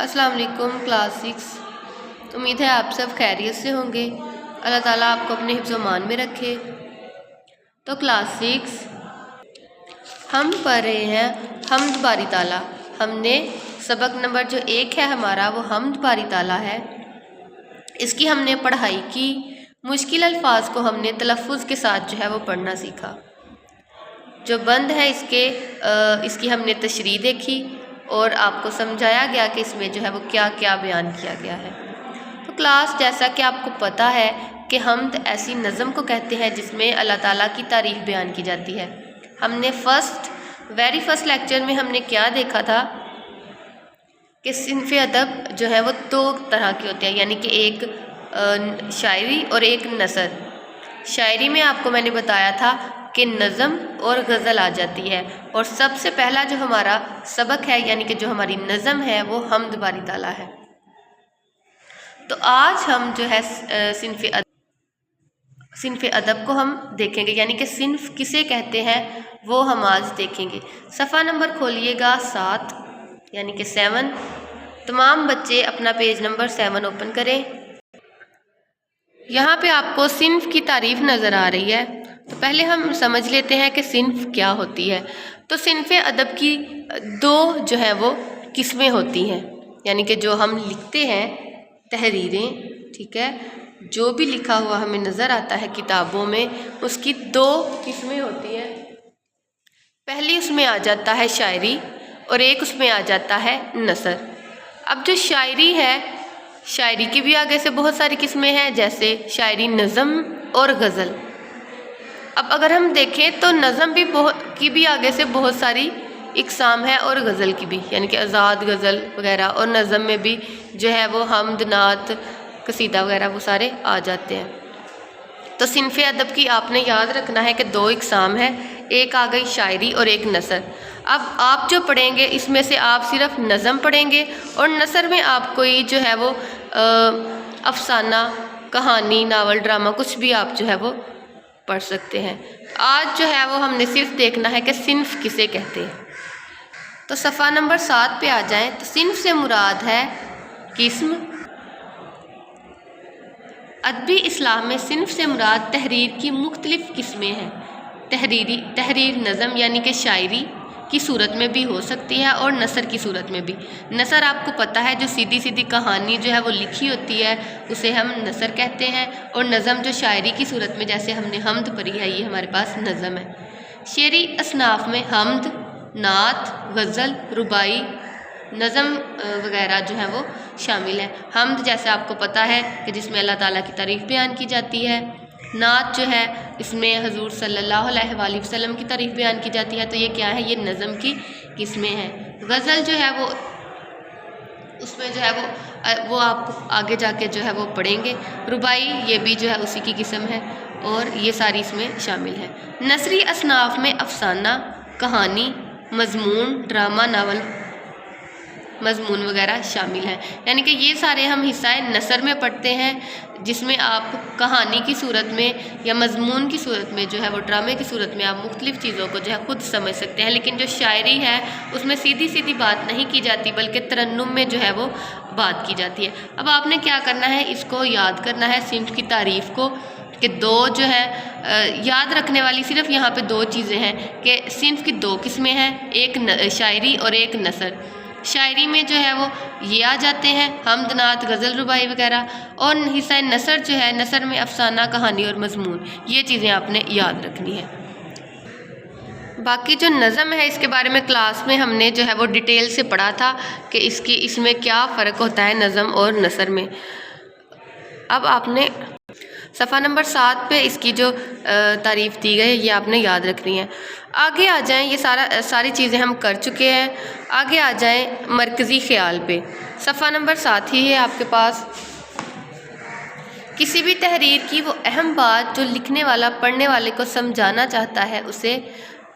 अस्सलाम वालेकुम क्लास 6। उम्मीद है आप सब खैरियत से होंगे। अल्लाह ताला आपको अपने हिफ्ज़ मान में रखे। तो क्लास 6 हम पढ़ रहे हैं हम्द बारी ताला। हमने सबक नंबर जो 1 है हमारा वो हम्द बारी ताला है। इसकी हमने पढ़ाई की, मुश्किल अल्फाज को हमने तलफ़ुज़ के साथ जो है वो पढ़ना सीखा। जो बंद है इसकी हमने तशरीह देखी और आपको समझाया गया कि इसमें जो है वो क्या क्या बयान किया गया है। तो क्लास, जैसा कि आपको पता है कि हम्द ऐसी नज़म को कहते हैं जिसमें अल्लाह ताला की तारीफ़ बयान की जाती है। हमने वेरी फर्स्ट लेक्चर में हमने क्या देखा था कि सिन्फ़ अदब जो है वो 2 तरह के होते हैं, यानी कि एक शायरी और एक नसर। शायरी में आपको मैंने बताया था कि नज़म और गज़ल आ जाती है, और सबसे पहला जो हमारा सबक है यानी कि जो हमारी नज़म है वो हम्द बारी ताला है। तो आज हम जो है सिन्फ़ अदब को हम देखेंगे, यानी कि सिन्फ़ किसे कहते हैं वो हम आज देखेंगे। सफ़ा नंबर खोलिएगा 7 यानी कि 7। तमाम बच्चे अपना पेज नंबर 7 ओपन करें। यहाँ पे आपको सिन्फ़ की तारीफ़ नज़र आ रही है। तो पहले हम समझ लेते हैं कि सिन्फ़ क्या होती है। तो सिन्फ़ अदब की 2 जो है वो किस्में होती हैं, यानी कि जो हम लिखते हैं तहरीरें, ठीक है, जो भी लिखा हुआ हमें नज़र आता है किताबों में, उसकी 2 किस्में होती हैं। पहली उसमें आ जाता है शायरी और एक उसमें आ जाता है नसर। अब जो शायरी है, शायरी की भी आगे से बहुत सारी किस्में हैं, जैसे शायरी, नज़म और गज़ल। अब अगर हम देखें तो नज़म की भी आगे से बहुत सारी इक़साम है और गज़ल की भी, यानी कि आज़ाद गज़ल वगैरह, और नज़म में भी जो है वो हम्द, नात, कसीदा वगैरह वो सारे आ जाते हैं। तो सिन्फ़ अदब की आपने याद रखना है कि 2 इक़साम है, एक आ गई शायरी और एक नसर। अब आप जो पढ़ेंगे इसमें से आप सिर्फ नज़म पढ़ेंगे, और नसर में आप कोई जो है वो अफसाना, कहानी, नावल, ड्रामा, कुछ भी आप जो है वो पढ़ सकते हैं। आज जो है वो हमने सिर्फ देखना है कि सिन्फ़ किसे कहते हैं। तो सफ़ा नंबर 7 पे आ जाएं। तो सिन्फ़ से मुराद है किस्म। अदबी इस्लाह में सिन्फ़ से मुराद तहरीर की मुख्तलिफ़ किस्में हैं। तहरीर नज़म यानी कि शायरी की सूरत में भी हो सकती है और नसर की सूरत में भी। नसर आपको पता है जो सीधी सीधी कहानी जो है वो लिखी होती है उसे हम नसर कहते हैं, और नज़म जो शायरी की सूरत में, जैसे हमने हम्द पढ़ी है, ये हमारे पास नज़म है। शेरी असनाफ में हम्द, नात, गज़ल, रुबाई, नज़म वगैरह जो है वो शामिल है। हम्द जैसे आपको पता है कि जिसमें अल्लाह ताला की तारीफ़ बयान की जाती है। नात जो है इसमें हजूर सल्लल्लाहु अलैहि वसल्लम की तारीफ़ बयान की जाती है। तो ये क्या है, ये नज़म की किस्में हैं। गज़ल जो है वो उसमें जो है वो आप आगे जाके जो है वो पढ़ेंगे। रुबाई ये भी जो है उसी की किस्म है, और ये सारी इसमें शामिल है। नसरी असनाफ में अफसाना, कहानी, मजमून, ड्रामा, नावल, मजमून वगैरह शामिल हैं। यानी कि ये सारे हम हिस्सा नसर में पढ़ते हैं, जिसमें आप कहानी की सूरत में या मजमून की सूरत में जो है वो ड्रामे की सूरत में आप मुख्तलिफ़ चीज़ों को जो है खुद समझ सकते हैं। लेकिन जो शायरी है उसमें सीधी सीधी बात नहीं की जाती, बल्कि तरन्नुम में जो है वो बात की जाती है। अब आपने क्या करना है, इसको याद करना है सिन्फ़ की तारीफ़ को, कि 2 जो है याद रखने वाली सिर्फ यहाँ पे 2 चीज़ें हैं कि सिन्फ़ की 2 किस्में हैं, एक शायरी और एक नसर। शायरी में जो है वो ये आ जाते हैं हम्द, नात, गज़ल, रुबाई वगैरह, और हिस्सा नसर जो है, नसर में अफसाना, कहानी और मजमून, ये चीज़ें आपने याद रखनी है। बाकी जो नज़म है इसके बारे में क्लास में हमने जो है वो डिटेल से पढ़ा था कि इसमें क्या फ़र्क होता है नज़म और नसर में। अब आपने सफ़ा नंबर 7 पे इसकी जो तारीफ़ दी गई ये आपने याद रखनी है। आगे आ जाएं, ये सारी चीज़ें हम कर चुके हैं। आगे आ जाएं मरकज़ी ख़्याल पे। सफ़ा नंबर 7 ही है आपके पास। किसी भी तहरीर की वो अहम बात जो लिखने वाला पढ़ने वाले को समझाना चाहता है उसे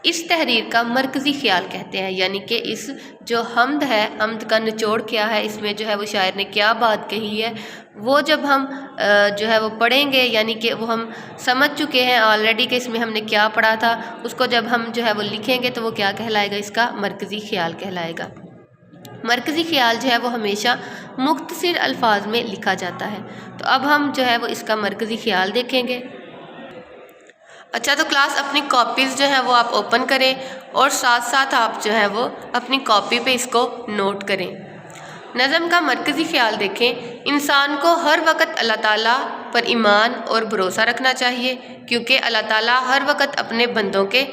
इस तहरीर का मरकज़ी ख़्याल कहते हैं। यानी कि इस जो हम्द है, हम्द का निचोड़ क्या है, इसमें जो है वो शायर ने क्या बात कही है, वो जब हम जो है वो पढ़ेंगे, यानी कि वो हम समझ चुके हैं ऑलरेडी कि इसमें हमने क्या पढ़ा था, उसको जब हम जो है वो लिखेंगे तो वो क्या कहलाएगा, इसका मरकज़ी ख़्याल कहलाएगा। مرکزی خیال جو ہے وہ ہمیشہ مختصر الفاظ میں لکھا جاتا ہے۔ تو اب ہم جو ہے وہ اس کا مرکزی خیال دیکھیں گے۔ اچھا، تو کلاس اپنی کاپیز جو ہیں وہ آپ اوپن کریں اور ساتھ ساتھ آپ جو ہے وہ اپنی کاپی پہ اس کو نوٹ کریں۔ نظم کا مرکزی خیال دیکھیں۔ انسان کو ہر وقت اللہ تعالیٰ پر ایمان اور بھروسہ رکھنا چاہیے، کیونکہ اللہ تعالیٰ ہر وقت اپنے بندوں کے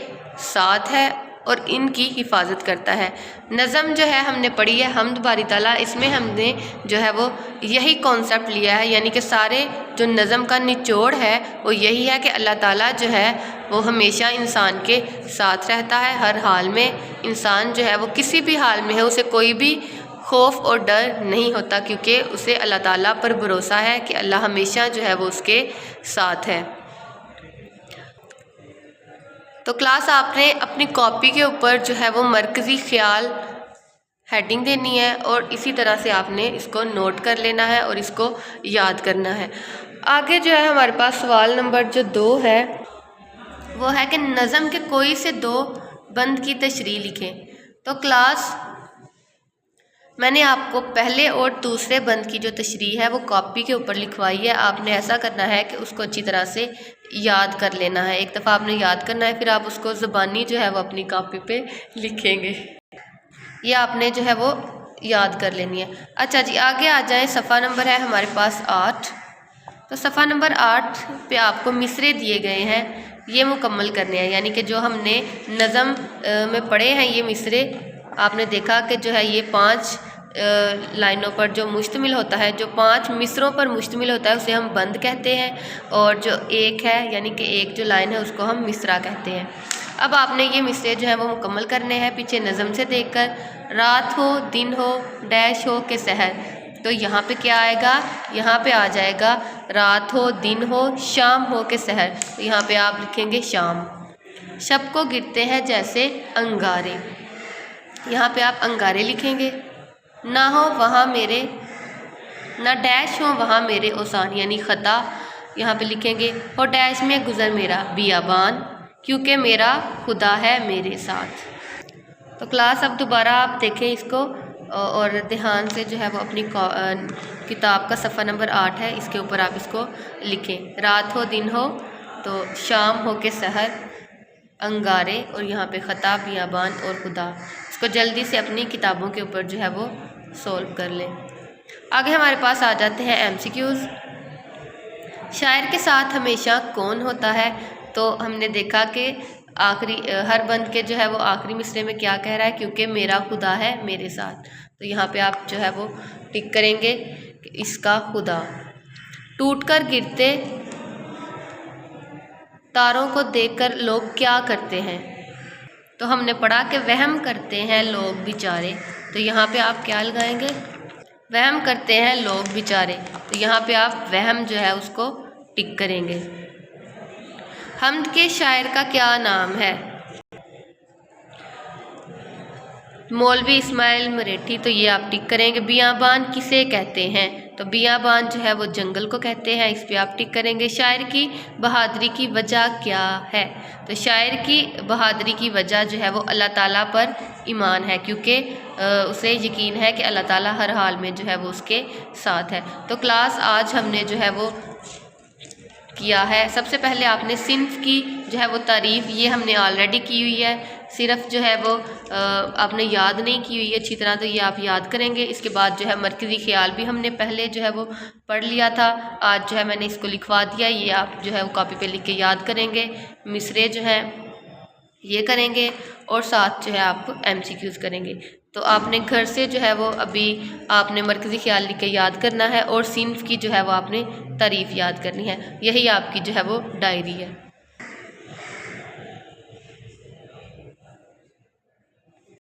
ساتھ ہے اور ان کی حفاظت کرتا ہے۔ نظم جو ہے ہم نے پڑھی ہے حمد باری تعالیٰ، اس میں ہم نے جو ہے وہ یہی کانسیپٹ لیا ہے، یعنی کہ سارے جو نظم کا نچوڑ ہے وہ یہی ہے کہ اللہ تعالیٰ جو ہے وہ ہمیشہ انسان کے ساتھ رہتا ہے، ہر حال میں۔ انسان جو ہے وہ کسی بھی حال میں ہے، اسے کوئی بھی خوف اور ڈر نہیں ہوتا، کیونکہ اسے اللہ تعالیٰ پر بھروسہ ہے کہ اللہ ہمیشہ جو ہے وہ اس کے ساتھ ہے۔ تو کلاس آپ نے اپنی کاپی کے اوپر جو ہے وہ مرکزی خیال ہیڈنگ دینی ہے اور اسی طرح سے آپ نے اس کو نوٹ کر لینا ہے اور اس کو یاد کرنا ہے۔ آگے جو ہے ہمارے پاس سوال نمبر جو 2 ہے وہ ہے کہ نظم کے کوئی سے 2 بند کی تشریح لکھیں۔ تو کلاس میں نے آپ کو پہلے اور دوسرے بند کی جو تشریح ہے وہ کاپی کے اوپر لکھوائی ہے۔ آپ نے ایسا کرنا ہے کہ اس کو اچھی طرح سے یاد کر لینا ہے۔ ایک دفعہ آپ نے یاد کرنا ہے، پھر آپ اس کو زبانی جو ہے وہ اپنی کاپی پہ لکھیں گے۔ یہ آپ نے جو ہے وہ یاد کر لینی ہے۔ اچھا جی، آگے آ جائیں۔ صفحہ نمبر ہے ہمارے پاس 8۔ تو صفحہ نمبر 8 پہ آپ کو مصرے دیے گئے ہیں، یہ مکمل کرنے ہیں، یعنی کہ جو ہم نے نظم میں پڑھے ہیں یہ مصرے آپ نے دیکھا کہ جو ہے یہ 5 لائنوں پر جو مشتمل ہوتا ہے، جو 5 مصروں پر مشتمل ہوتا ہے اسے ہم بند کہتے ہیں، اور جو ایک ہے یعنی کہ ایک جو لائن ہے اس کو ہم مصرع کہتے ہیں۔ اب آپ نے یہ مصرے جو ہیں وہ مکمل کرنے ہیں پیچھے نظم سے دیکھ کر۔ رات ہو، دن ہو، ڈیش ہو کہ سحر۔ تو یہاں پہ کیا آئے گا؟ یہاں پہ آ جائے گا رات ہو، دن ہو، شام ہو کہ سحر۔ تو یہاں پہ آپ لکھیں گے شام۔ شب کو گرتے ہیں جیسے انگارے، یہاں پہ آپ انگارے لکھیں گے۔ نہ ہو وہاں میرے، نہ ڈیش ہو وہاں میرے اوسان، یعنی خطا، یہاں پہ لکھیں گے۔ اور ڈیش میں گزر میرا بیابان، کیونکہ میرا خدا ہے میرے ساتھ۔ تو کلاس اب دوبارہ آپ دیکھیں اس کو اور دھیان سے جو ہے وہ اپنی کتاب کا صفحہ نمبر 8 ہے، اس کے اوپر آپ اس کو لکھیں۔ رات ہو، دن ہو، تو شام ہو کے سحر، انگارے، اور یہاں پہ خطا، بیابان اور خدا۔ اس کو جلدی سے اپنی کتابوں کے اوپر جو ہے وہ سولو کر لیں۔ آگے ہمارے پاس آ جاتے ہیں MCQs۔ شاعر کے ساتھ ہمیشہ کون ہوتا ہے؟ تو ہم نے دیکھا کہ آخری ہر بند کے جو ہے وہ آخری مصرے میں کیا کہہ رہا ہے؟ کیونکہ میرا خدا ہے میرے ساتھ۔ تو یہاں پہ آپ جو ہے وہ ٹک کریں گے کہ اس کا خدا۔ ٹوٹ کر گرتے تاروں کو دیکھ کر لوگ کیا کرتے ہیں؟ تو ہم نے پڑھا کہ وہم کرتے ہیں لوگ بیچارے۔ تو یہاں پہ آپ کیا لگائیں گے؟ وہم کرتے ہیں لوگ بیچارے۔ تو یہاں پہ آپ وہم جو ہے اس کو ٹک کریں گے۔ حمد کے شاعر کا کیا نام ہے؟ مولوی اسماعیل مریٹھی۔ تو یہ آپ ٹک کریں گے۔ بیابان کسے کہتے ہیں؟ تو بیابان جو ہے وہ جنگل کو کہتے ہیں، اس پہ آپ ٹک کریں گے۔ شاعر کی بہادری کی وجہ کیا ہے؟ تو شاعر کی بہادری کی وجہ جو ہے وہ اللہ تعالیٰ پر ایمان ہے، کیونکہ اسے یقین ہے کہ اللہ تعالیٰ ہر حال میں جو ہے وہ اس کے ساتھ ہے۔ تو کلاس آج ہم نے جو ہے وہ کیا ہے، سب سے پہلے آپ نے صنف کی جو ہے وہ تعریف، یہ ہم نے آلریڈی کی ہوئی ہے، صرف جو ہے وہ آپ نے یاد نہیں کی ہوئی ہے اچھی طرح، تو یہ آپ یاد کریں گے۔ اس کے بعد جو ہے مرکزی خیال بھی ہم نے پہلے جو ہے وہ پڑھ لیا تھا، آج جو ہے میں نے اس کو لکھوا دیا، یہ آپ جو ہے وہ کاپی پہ لکھ کے یاد کریں گے۔ مصرے جو ہیں یہ کریں گے اور ساتھ جو ہے آپ MCQs کریں گے۔ تو آپ نے گھر سے جو ہے وہ ابھی آپ نے مرکزی خیال لکھ کے یاد کرنا ہے اور صنف کی جو ہے وہ آپ نے تعریف یاد کرنی ہے، یہی آپ کی جو ہے وہ ڈائری ہے۔